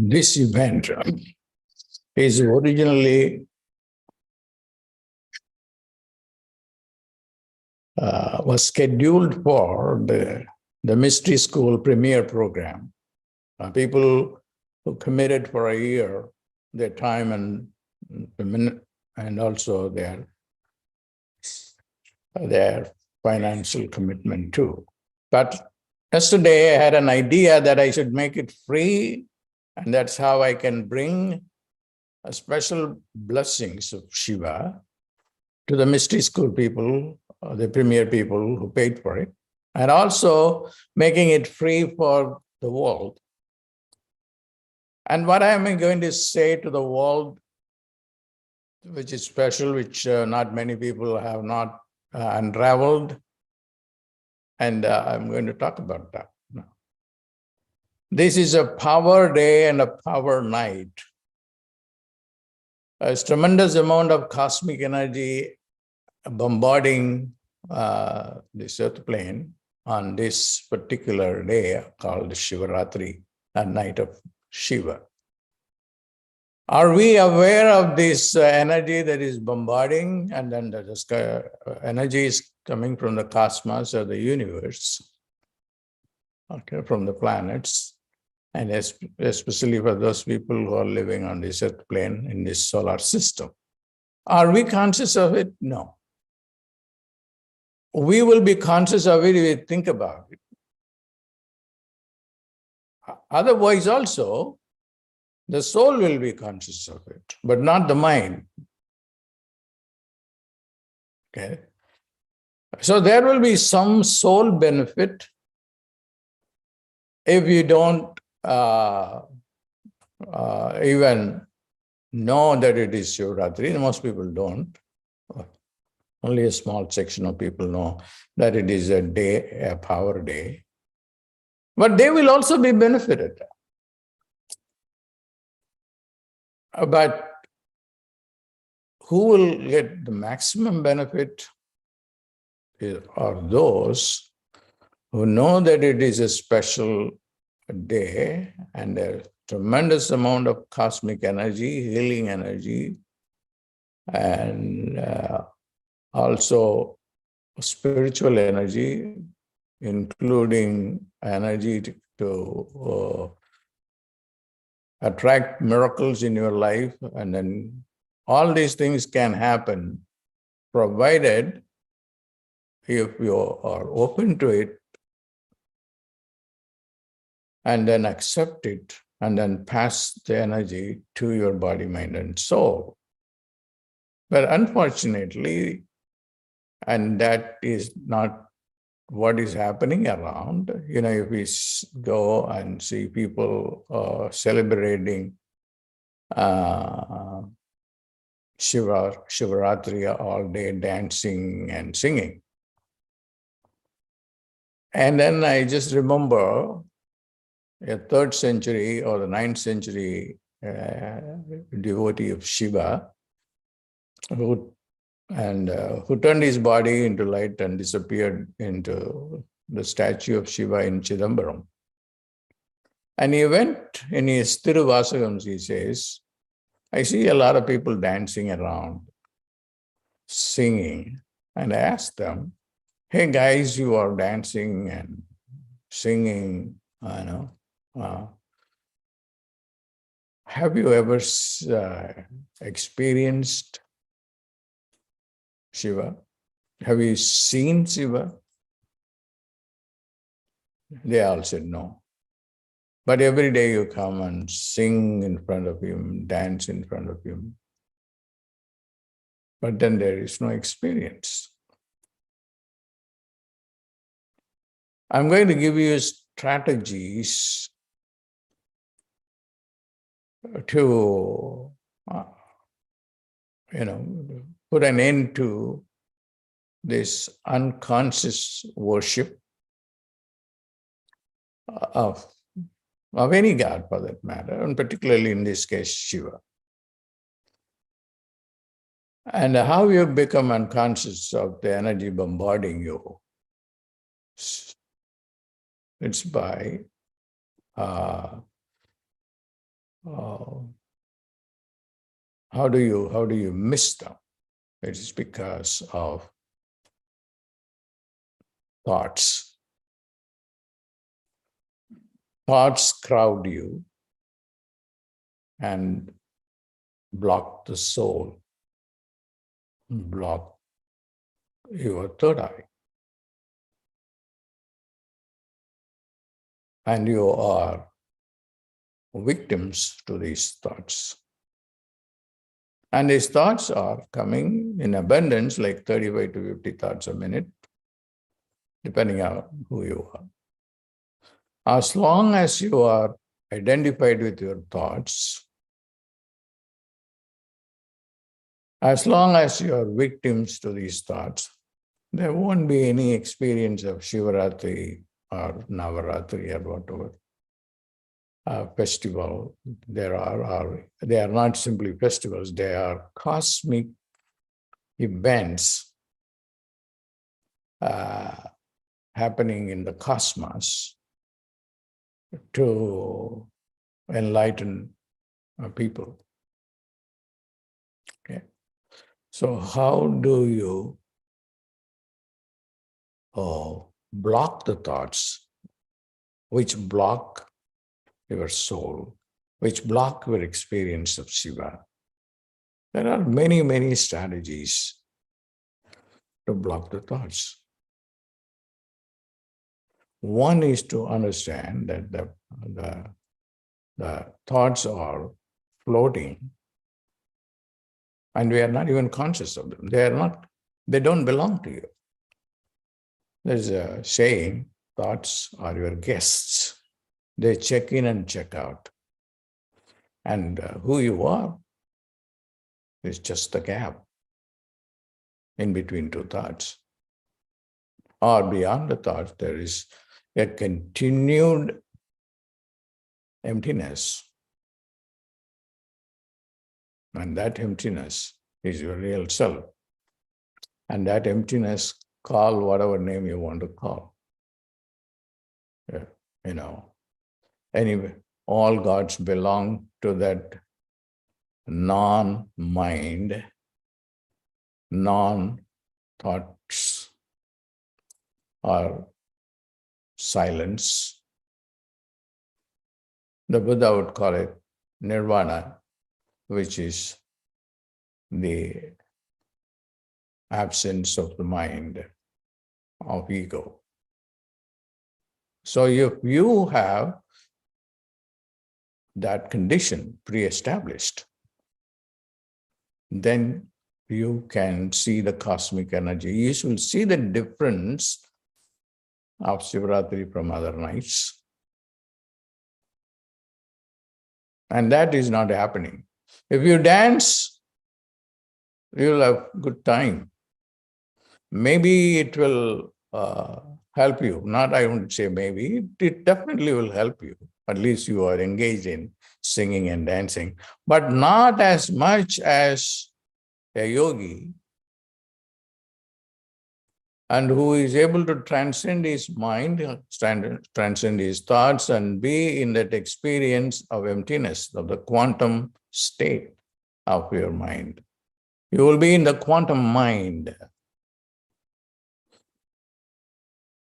This event is originally was scheduled for the Mystery School Premier Program. People who committed for a year, their time and also their financial commitment too. But yesterday I had an idea that I should make it free, and that's how I can bring a special blessings of Shiva to the Mystery School people, the premier people who paid for it, and also making it free for the world. And what am I going to say to the world, which is special, which not many people have not unraveled, and I'm going to talk about that now. This is a power day and a power night. A tremendous amount of cosmic energy bombarding this earth plane on this particular day called Shivaratri, a night of Shiva. Are we aware of this energy that is bombarding, and then the energy is coming from the cosmos or the universe, okay, from the planets, and especially for those people who are living on this earth plane in this solar system? Are we conscious of it? No. We will be conscious of it if we think about it. Otherwise also, the soul will be conscious of it, but not the mind. Okay? So there will be some soul benefit if you don't even know that it is Shivaratri. Most people don't. Only a small section of people know that it is a day, a power day. But they will also be benefited. But who will get the maximum benefit are those who know that it is a special day and a tremendous amount of cosmic energy, healing energy, and also spiritual energy, including energy to attract miracles in your life. And then all these things can happen provided if you are open to it and then accept it and then pass the energy to your body, mind, and soul. But unfortunately, and that is not what is happening around. You know, if we go and see people celebrating Shivaratri all day, dancing and singing. And then I just remember a 3rd century or the 9th century devotee of Shiva who turned his body into light and disappeared into the statue of Shiva in Chidambaram. And he went in his Tiruvasagams, he says, I see a lot of people dancing around, singing. And I asked them, hey guys, you are dancing and singing, have you ever experienced Shiva? Have you seen Shiva? They all said no. But every day you come and sing in front of him, dance in front of him. But then there is no experience. I'm going to give you strategies to, put an end to this unconscious worship of any god for that matter, and particularly in this case, Shiva. And how you become unconscious of the energy bombarding you, it's by uh, how do you miss them? It is because of thoughts. Thoughts crowd you and block the soul, block your third eye. And you are victims to these thoughts. And these thoughts are coming in abundance, like 35 to 50 thoughts a minute, depending on who you are. As long as you are identified with your thoughts, as long as you are victims to these thoughts, there won't be any experience of Shivaratri or Navaratri or whatever festival there are. They are not simply festivals, they are cosmic events happening in the cosmos to enlighten people. Okay, so how do you block the thoughts which block your soul, which block your experience of Shiva? There are many, many strategies to block the thoughts. One is to understand that the thoughts are floating and we are not even conscious of them. They don't belong to you. There's a saying, thoughts are your guests. They check in and check out. And who you are is just the gap in between two thoughts. Or beyond the thoughts, there is a continued emptiness. And that emptiness is your real self. And that emptiness, call whatever name you want to call. Anyway, all gods belong to that non-mind, non-thoughts or silence. The Buddha would call it nirvana, which is the absence of the mind, of ego. So if you have that condition pre-established, then you can see the cosmic energy. You will see the difference of Shivaratri from other nights. And that is not happening. If you dance, you'll have good time. Maybe it will help you. Not, I won't say maybe, it definitely will help you. At least you are engaged in singing and dancing, but not as much as a yogi, and who is able to transcend his mind, transcend his thoughts, and be in that experience of emptiness, of the quantum state of your mind. You will be in the quantum mind.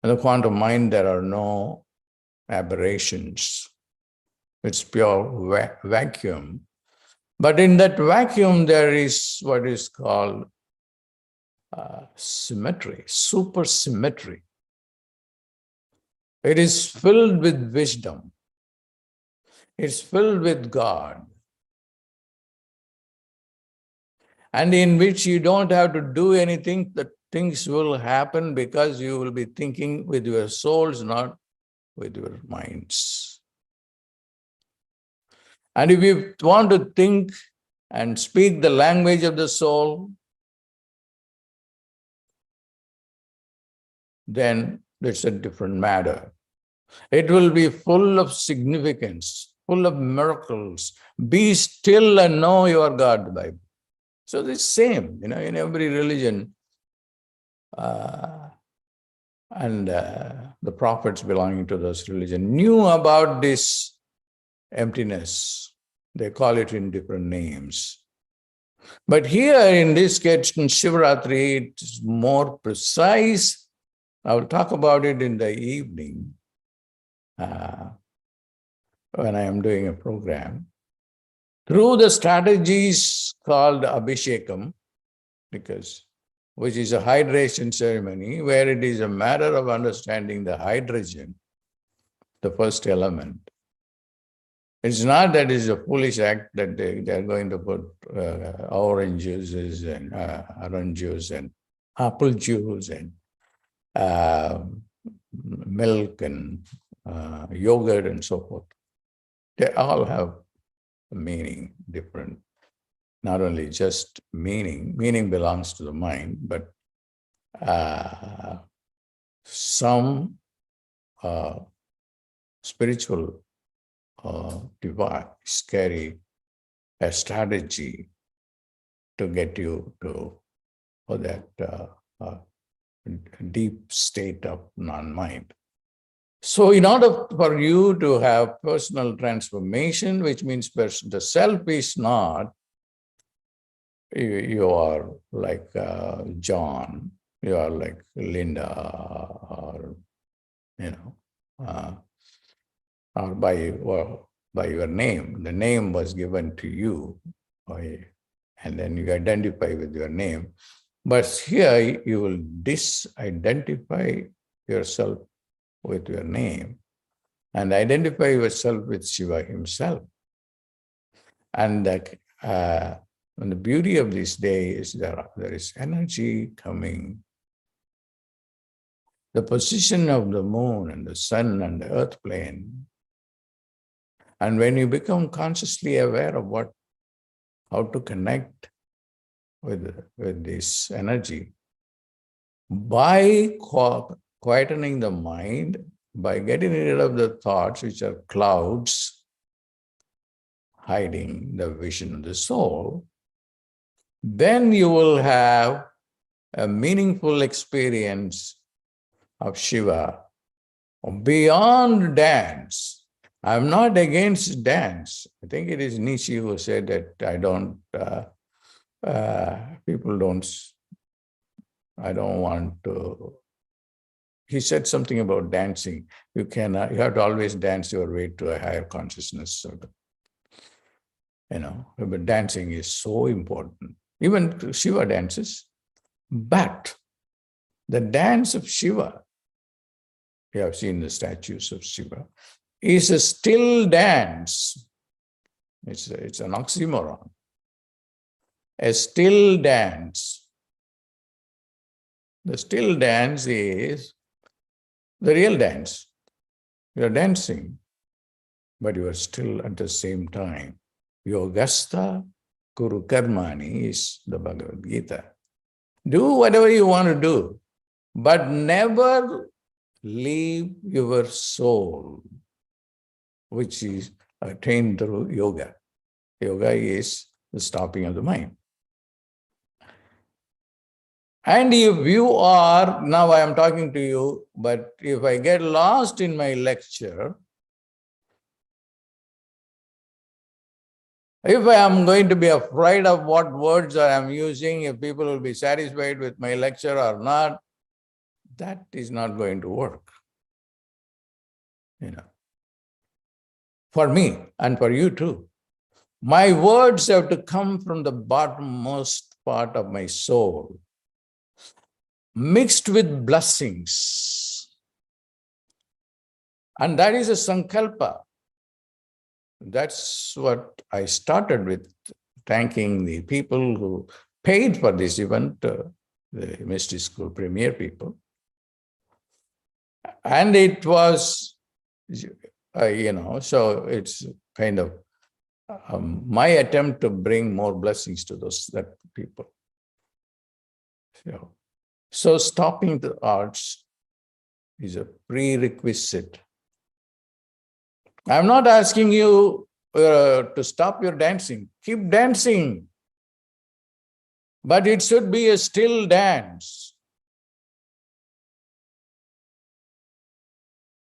In the quantum mind, there are no aberrations. It's pure vacuum. But in that vacuum, there is what is called symmetry, supersymmetry. It is filled with wisdom. It's filled with God. And in which you don't have to do anything, the things will happen because you will be thinking with your souls, not with your minds. And if you want to think and speak the language of the soul, then it's a different matter. It will be full of significance, full of miracles. Be still and know you are God, the Bible. So it's same, in every religion. The prophets belonging to this religion knew about this emptiness. They call it in different names. But here in this case, in Shivaratri, it's more precise. I will talk about it in the evening when I am doing a program. Through the strategies called Abhishekam, which is a hydration ceremony, where it is a matter of understanding the hydrogen, the first element. It's not that it's a foolish act that they're going to put orange juices and orange juice and apple juice and milk and yogurt and so forth. They all have a meaning different. Not only just meaning belongs to the mind, but some spiritual device carry a strategy to get you to that deep state of non-mind. So in order for you to have personal transformation, which means the self is not, you are like John, you are like Linda, or, or by your name. The name was given to you, and then you identify with your name. But here you will disidentify yourself with your name and identify yourself with Shiva himself. And the beauty of this day is there is energy coming. The position of the moon and the sun and the earth plane. And when you become consciously aware of how to connect with this energy, by quietening the mind, by getting rid of the thoughts which are clouds hiding the vision of the soul, then you will have a meaningful experience of Shiva beyond dance. I'm not against dance. I think it is Nietzsche who said that I don't want to. He said something about dancing. You have to always dance your way to a higher consciousness. But dancing is so important. Even Shiva dances. But the dance of Shiva, you have seen the statues of Shiva, is a still dance. It's an oxymoron. A still dance. The still dance is the real dance. You are dancing, but you are still at the same time. Yogastha Kuru Karmani is the Bhagavad Gita. Do whatever you want to do, but never leave your soul, which is attained through yoga. Yoga is the stopping of the mind. And if you are, now I am talking to you, but if I get lost in my lecture, if I am going to be afraid of what words I am using, if people will be satisfied with my lecture or not, that is not going to work. For me and for you too. My words have to come from the bottommost part of my soul, mixed with blessings. And that is a sankalpa. That's what I started with, thanking the people who paid for this event, the Mystery School premier people. And it was, so it's kind of my attempt to bring more blessings to that people. So stopping the arts is a prerequisite. I'm not asking you to stop your dancing. Keep dancing. But it should be a still dance.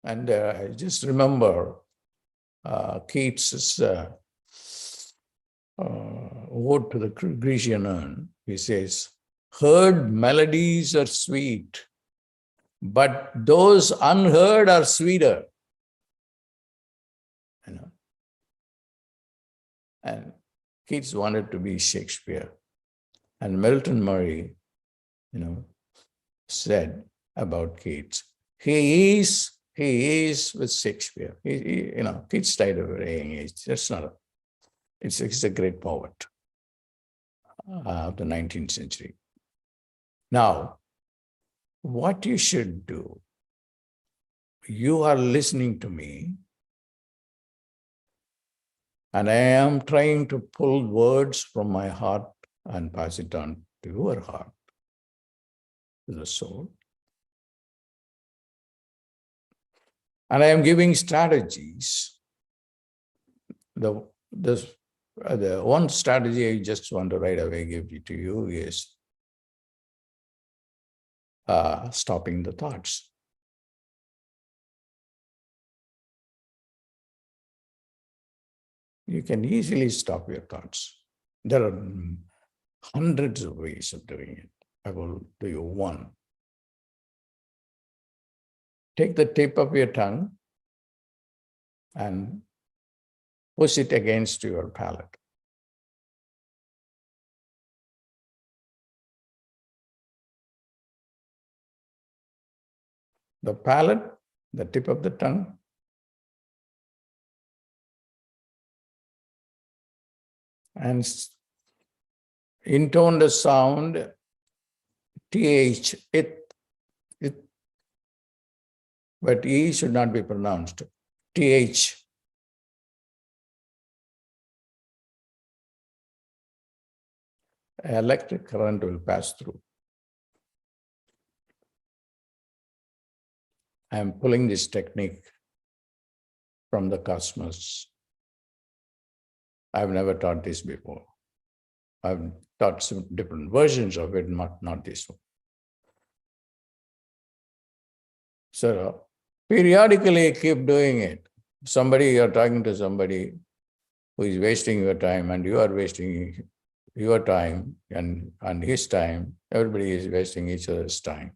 And I just remember Keats's ode to the Grecian urn. He says, heard melodies are sweet, but those unheard are sweeter. You know? And Keats wanted to be Shakespeare. And Milton Murray, said about Keats, he is with Shakespeare. Keats died at a very young age. That's not he's a great poet of the 19th century. Now, what you should do, you are listening to me, and I am trying to pull words from my heart and pass it on to your heart, to the soul. And I am giving strategies. The one strategy I just want to right away give it to you is stopping the thoughts. You can easily stop your thoughts. There are hundreds of ways of doing it. I will do you one. Take the tip of your tongue and push it against your palate. The palate, the tip of the tongue, and intone the sound th, it, but e should not be pronounced. Th. Electric current will pass through. I am pulling this technique from the cosmos. I've never taught this before. I've taught some different versions of it, not this one. So periodically keep doing it. You're talking to somebody who is wasting your time, and you are wasting your time and his time. Everybody is wasting each other's time,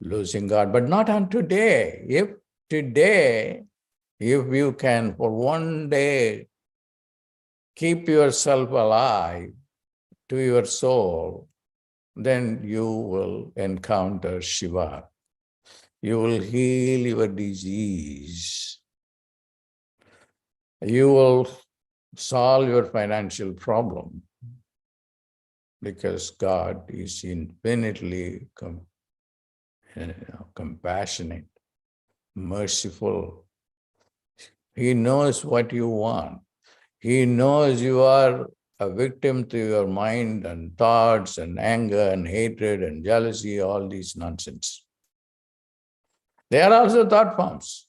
losing God. But not on today. If you can for one day keep yourself alive to your soul, then you will encounter Shiva. You will heal your disease. You will solve your financial problem, because God is infinitely compassionate, merciful. He knows what you want. He knows you are a victim to your mind and thoughts and anger and hatred and jealousy, all these nonsense. They are also thought forms.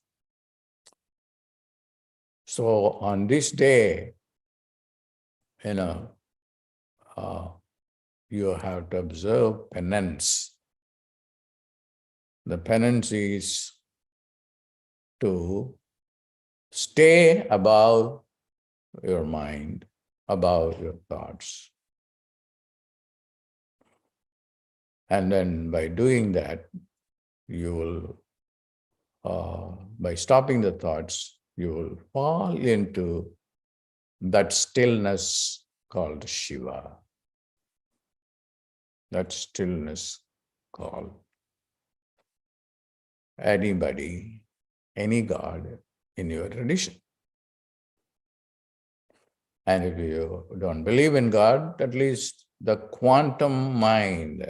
So on this day, you have to observe penance. The penance is to stay above your mind, above your thoughts. And then by doing that, you will, by stopping the thoughts, you will fall into that stillness called Shiva. That stillness called anybody, any God in your tradition. And if you don't believe in God, at least the quantum mind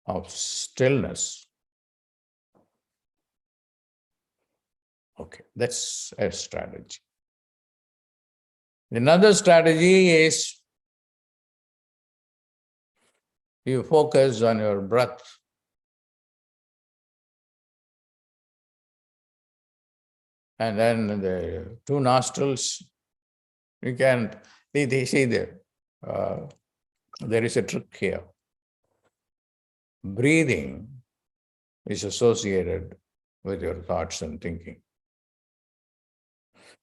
of stillness. Okay, that's a strategy. Another strategy is you focus on your breath. And then the two nostrils, you can, they see there is a trick here. Breathing is associated with your thoughts and thinking.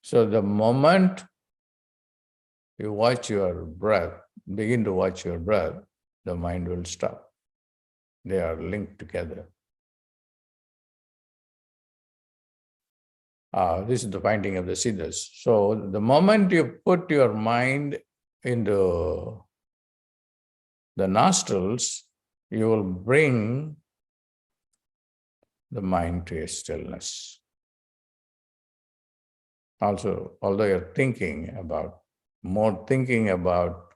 So the moment you watch your breath, begin to watch your breath, the mind will stop. They are linked together. This is the finding of the Siddhas. So the moment you put your mind into the nostrils, you will bring the mind to a stillness. Also, although you're more thinking about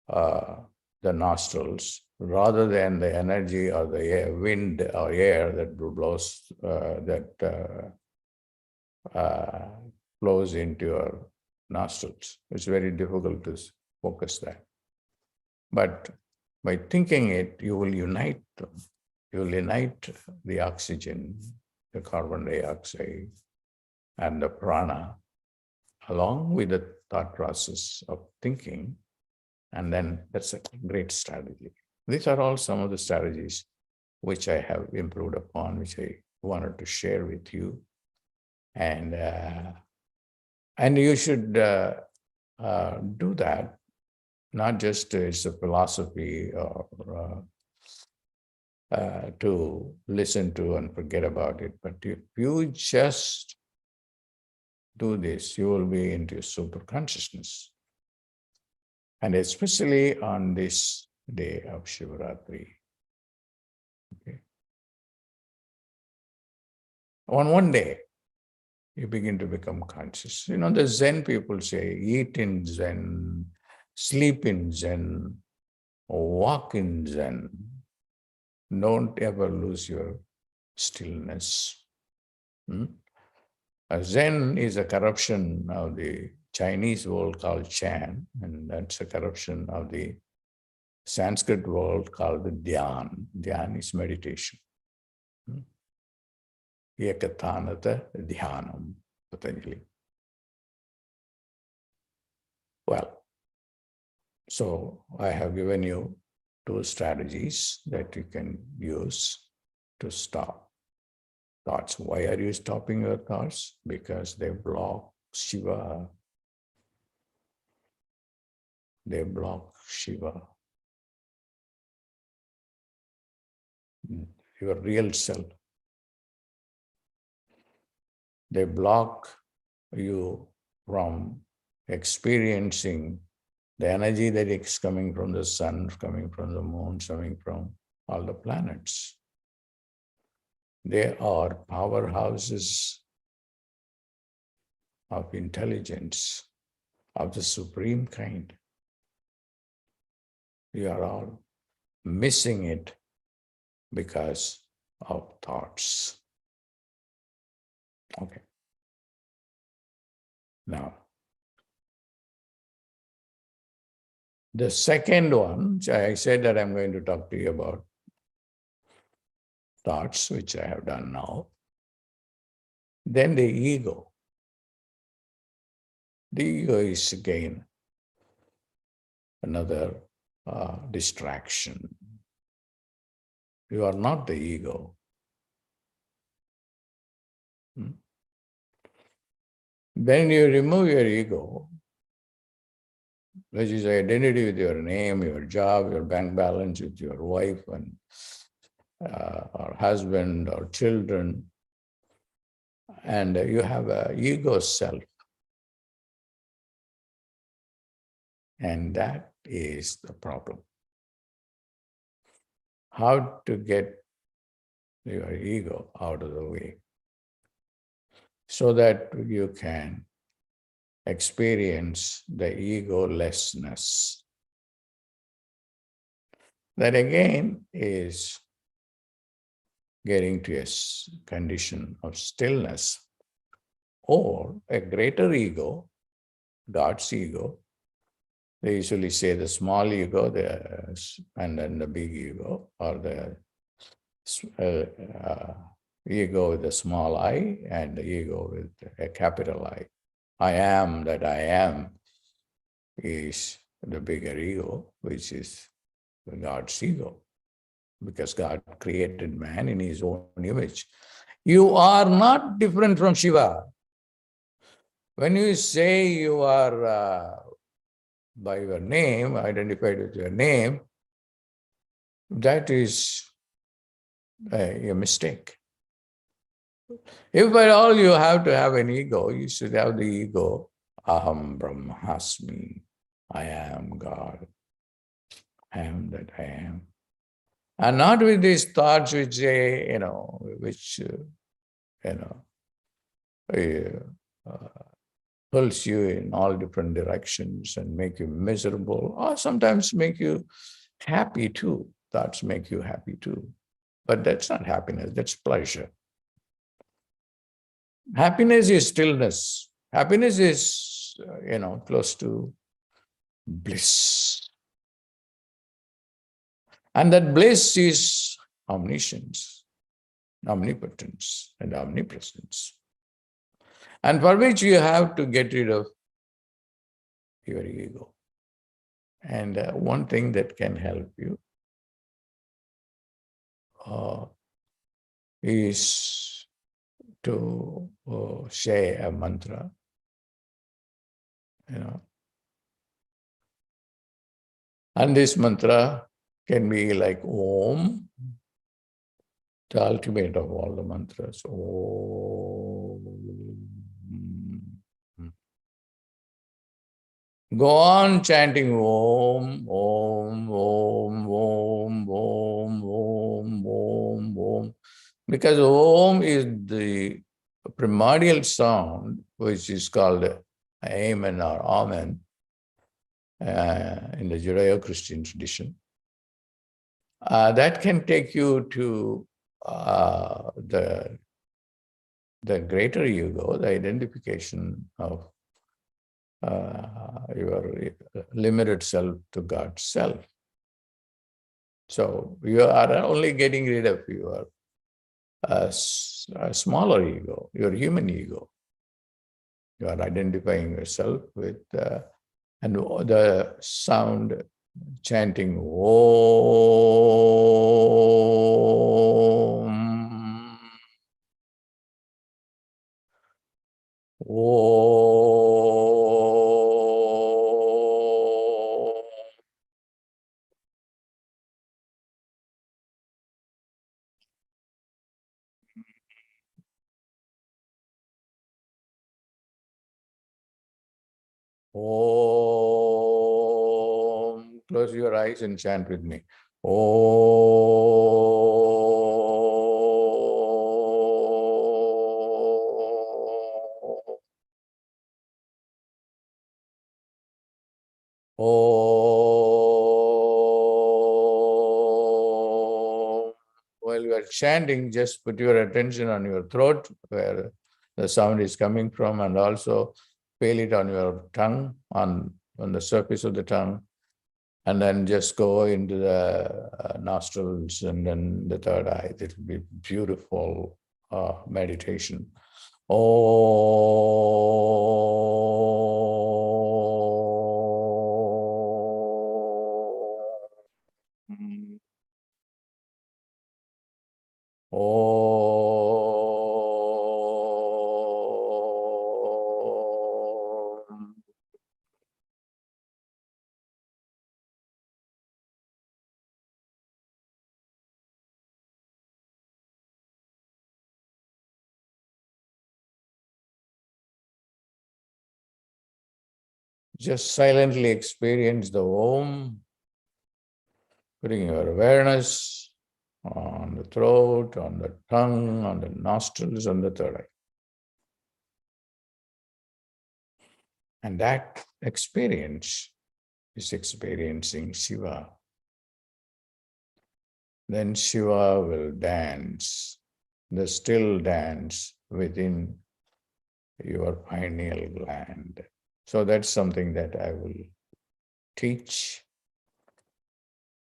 the nostrils rather than the energy or the air, wind or air that blows, flows into your nostrils. It's very difficult to focus that. But by thinking it, you will unite them. You will unite the oxygen, the carbon dioxide, and the prana, along with the thought process of thinking. And then that's a great strategy. These are all some of the strategies which I have improved upon, which I wanted to share with you. And you should do that, not just as a philosophy or to listen to and forget about it, but if you just do this, you will be into super consciousness. And especially on this day of Shivaratri. Okay. On one day, you begin to become conscious. You know, the Zen people say, eat in Zen, sleep in Zen, walk in Zen. Don't ever lose your stillness. Zen is a corruption of the Chinese word called Chan, and that's a corruption of the Sanskrit word called Dhyan. Dhyan is meditation. Ekathanata Dhyanam, Patanjali. Well, so I have given you 2 strategies that you can use to stop thoughts. Why are you stopping your thoughts? Because they block Shiva. They block Shiva. Your real self. They block you from experiencing the energy that is coming from the sun, coming from the moon, coming from all the planets. They are powerhouses of intelligence of the supreme kind. You are all missing it because of thoughts. Okay. Now, the second one, I said that I'm going to talk to you about thoughts, which I have done now. Then the ego. The ego is again another distraction. You are not the ego. When you remove your ego, which is identity with your name, your job, your bank balance, with your wife and or husband or children, and you have an ego self. And that is the problem. How to get your ego out of the way so that you can experience the egolessness. That again is getting to a condition of stillness or a greater ego, God's ego. They usually say the small ego and then the big ego, or the ego with a small I and the ego with a capital I. I am that I am is the bigger ego, which is God's ego, because God created man in his own image. You are not different from Shiva. When you say you are by your name, identified with your name, that is a mistake. If by all you have to have an ego, you should have the ego, Aham Brahmasmi, I am God, I am that I am. And not with these thoughts which say, which, pulls you in all different directions and make you miserable, or sometimes make you happy too. Thoughts make you happy too. But that's not happiness, that's pleasure. Happiness is stillness. Happiness is, close to bliss. And that bliss is omniscience, omnipotence, and omnipresence. And for which you have to get rid of your ego. And one thing that can help you is to say a mantra, And this mantra can be like Om, the ultimate of all the mantras. Om. Go on chanting Om, Om, Om, Om, Om, Om, Om, Om. Because Om is the primordial sound, which is called Amen or Amen in the Judeo-Christian tradition. That can take you to the greater ego, the identification of your limited self to God's self. So you are only getting rid of your smaller ego, your human ego. You are identifying yourself with, and the sound chanting Om, Om. Om. Close your eyes and chant with me. Om. Om. While you are chanting, just put your attention on your throat, where the sound is coming from, and also feel it on your tongue, on the surface of the tongue, and then just go into the nostrils and then the third eye. It will be beautiful meditation. Om. Om. Just silently experience the Om, putting your awareness on the throat, on the tongue, on the nostrils, on the third eye. And that experience is experiencing Shiva. Then Shiva will dance, the still dance within your pineal gland. So that's something that I will teach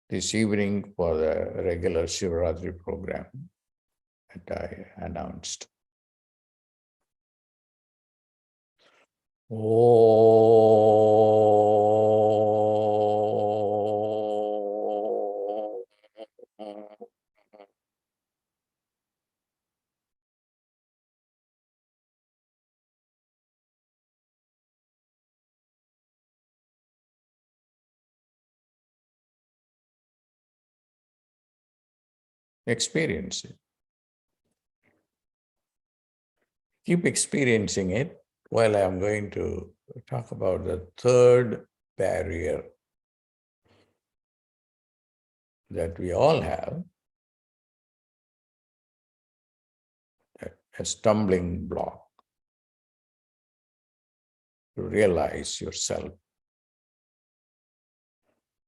this evening for the regular Shivaratri program that I announced. Om. Experience it. Keep experiencing it while I'm going to talk about the third barrier that we all have, a stumbling block to realize yourself.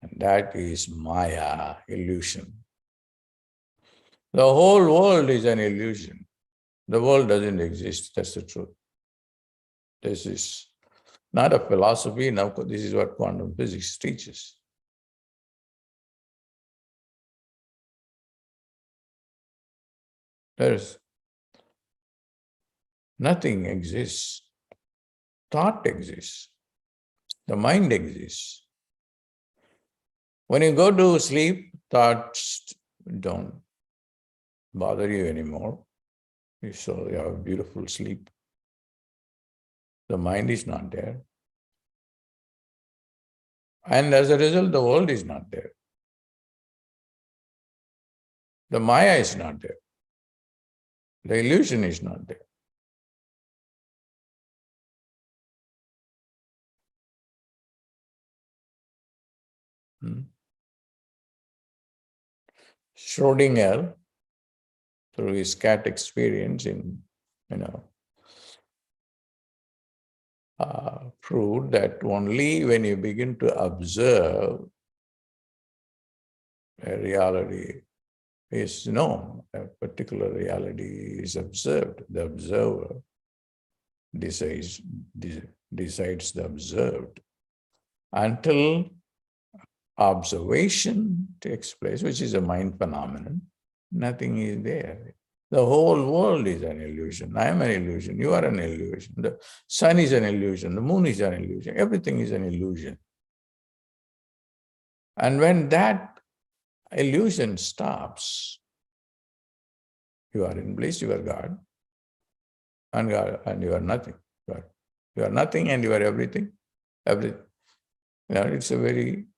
And that is Maya, illusion. The whole world is an illusion. The world doesn't exist, that's the truth. This is not a philosophy, now this is what quantum physics teaches. There's nothing exists. Thought exists. The mind exists. When you go to sleep, thoughts don't bother you anymore. You have a beautiful sleep. The mind is not there. And as a result, the world is not there. The Maya is not there. The illusion is not there. Schrodinger, through his cat experience proved that only when you begin to observe, a reality is known, a particular reality is observed. The observer decides the observed. Until observation takes place, which is a mind phenomenon, nothing is there. The whole world is an illusion. I am an illusion. You are an illusion. The sun is an illusion. The moon is an illusion. Everything is an illusion. And when that illusion stops, you are in bliss, you are God, and you are nothing. You are nothing and you are everything. Everything. It's a very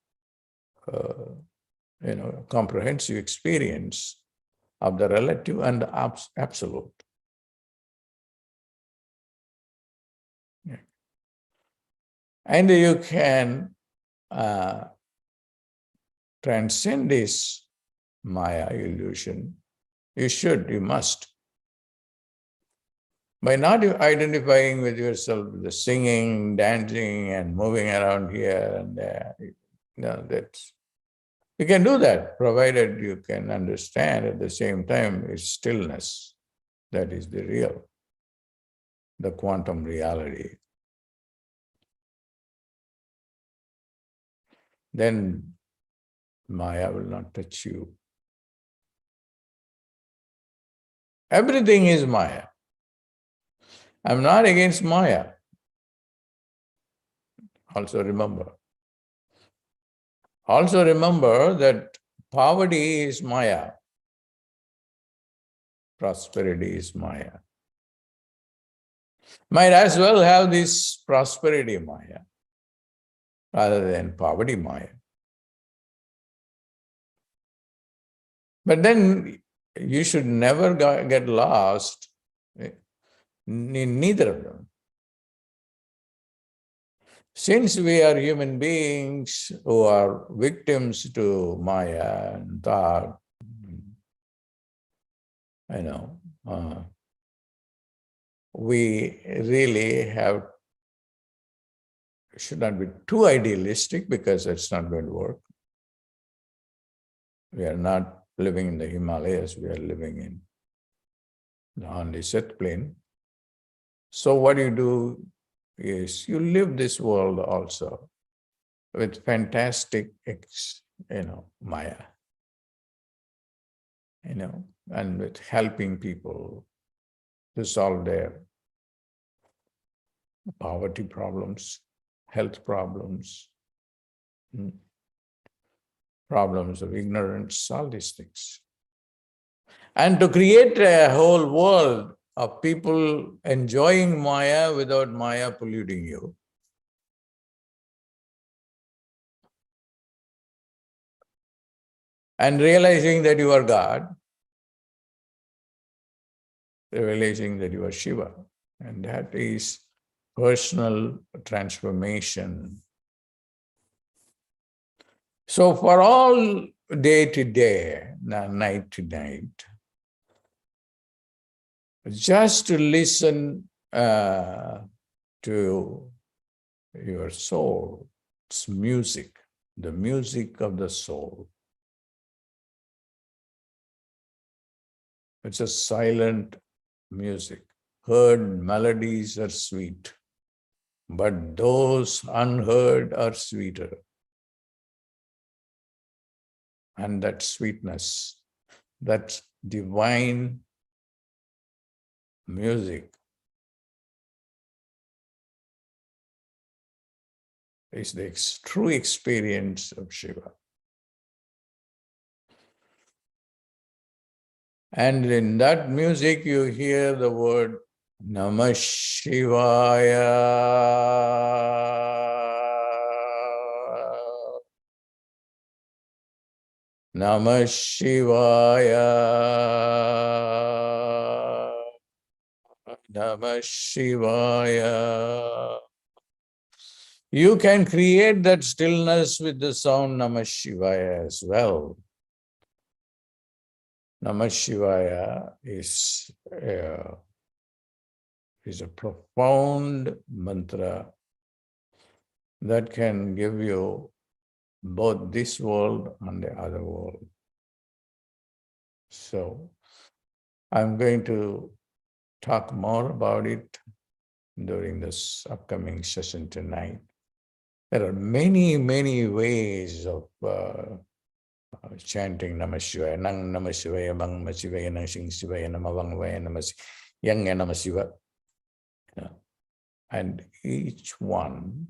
comprehensive experience of the relative and the absolute. Yeah. And you can transcend this Maya illusion. You must. By not identifying with yourself, the singing, dancing, and moving around here and there, you can do that, provided you can understand at the same time it's stillness. That is the real, the quantum reality. Then Maya will not touch you. Everything is Maya. I'm not against Maya. Also remember that poverty is Maya. Prosperity is Maya. Might as well have this prosperity Maya rather than poverty Maya. But then you should never get lost in neither of them. Since we are human beings who are victims to Maya and thought, we really should not be too idealistic because it's not going to work. We are not living in the Himalayas, we are living on the earth plane. So what you do is you live this world also with fantastic, Maya, and with helping people to solve their poverty problems, health problems, problems of ignorance, all these things. And to create a whole world of people enjoying Maya without Maya polluting you. And realizing that you are God, realizing that you are Shiva. And that is personal transformation. So for all day to day, night to night, just to listen to your soul, it's music, the music of the soul. It's a silent music. Heard melodies are sweet, but those unheard are sweeter. And that sweetness, that divine music is the true experience of Shiva. And in that music, you hear the word Namah Shivaya. Namah Shivaya. Namah Shivaya. You can create that stillness with the sound Namah Shivaya as well. Namah Shivaya is a profound mantra that can give you both this world and the other world. So I'm going to talk more about it during this upcoming session tonight. There are many, many ways of chanting Namah Shivaya. Nang Namah Shivaya, Bang Namah Shivaya, Nang Sing Shivaya, Namah Vang Vaya, Namah Yang Namah Shiva. And each one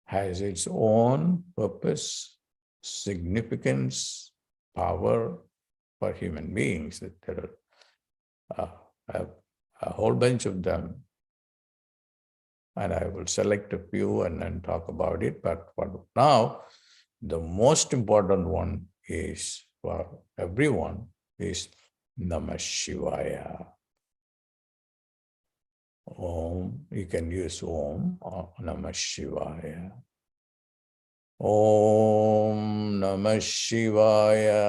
has its own purpose, significance, power for human beings. There are a whole bunch of them. And I will select a few and then talk about it. But for now, the most important one is for everyone is Namah Shivaya. Om, you can use Om or Namah Shivaya. Om Namah Shivaya.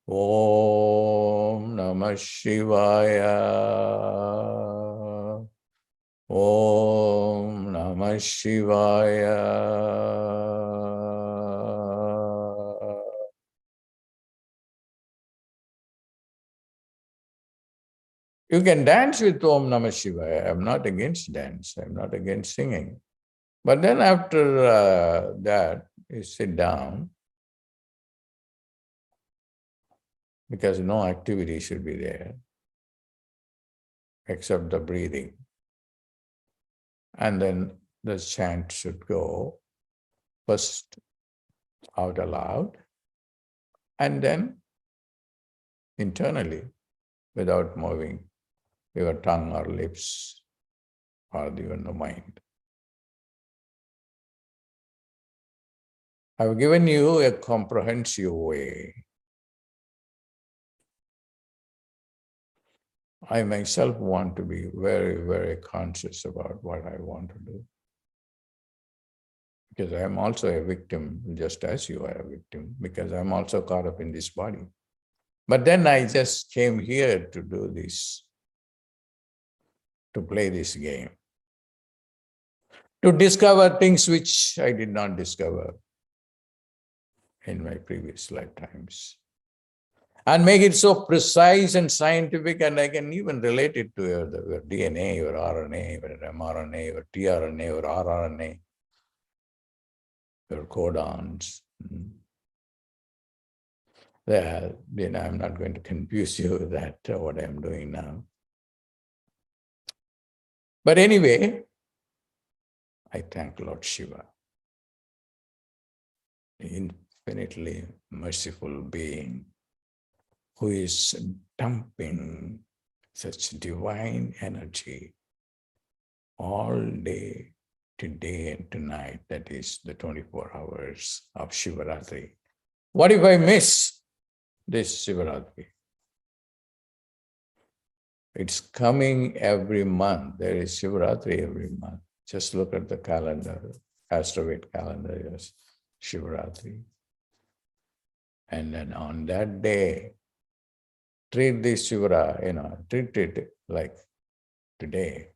Om Namah Shivaya. Om Namah Shivaya. You can dance with Om Namah Shivaya. I'm not against dance. I'm not against singing. But then after that, you sit down because no activity should be there except the breathing. And then the chant should go first out aloud and then internally without moving your tongue or lips or even the mind. I've given you a comprehensive way. I myself want to be very, very conscious about what I want to do. Because I am also a victim, just as you are a victim, because I'm also caught up in this body. But then I just came here to do this, to play this game, to discover things which I did not discover in my previous lifetimes. And make it so precise and scientific, and I can even relate it to your DNA, your RNA, your mRNA, your tRNA, your rRNA, your codons. I'm not going to confuse you with that, what I'm doing now. But anyway, I thank Lord Shiva, the infinitely merciful being who is dumping such divine energy all day, today and tonight, that is the 24 hours of Shivaratri. What if I miss? this Shivaratri. It's coming every month. There is Shivaratri every month. Just look at the calendar, Astrovate calendar, yes, Shivaratri. And then on that day, treat this Shivara, treat it like today,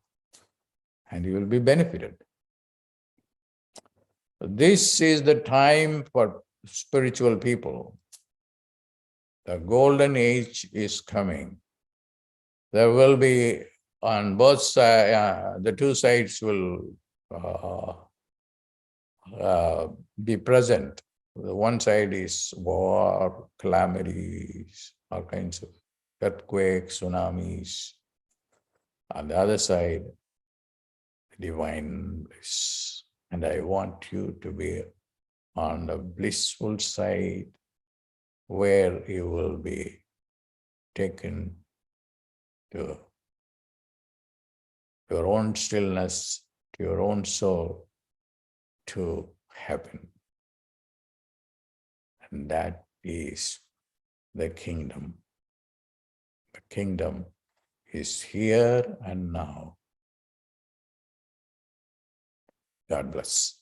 and you will be benefited. This is the time for spiritual people. The golden age is coming. There will be on both sides, the two sides will be present. The one side is war, calamities, all kinds of earthquakes, tsunamis. On the other side, divine bliss. And I want you to be on the blissful side where you will be taken to your own stillness, to your own soul, to heaven. And that is the kingdom. The kingdom is here and now. God bless.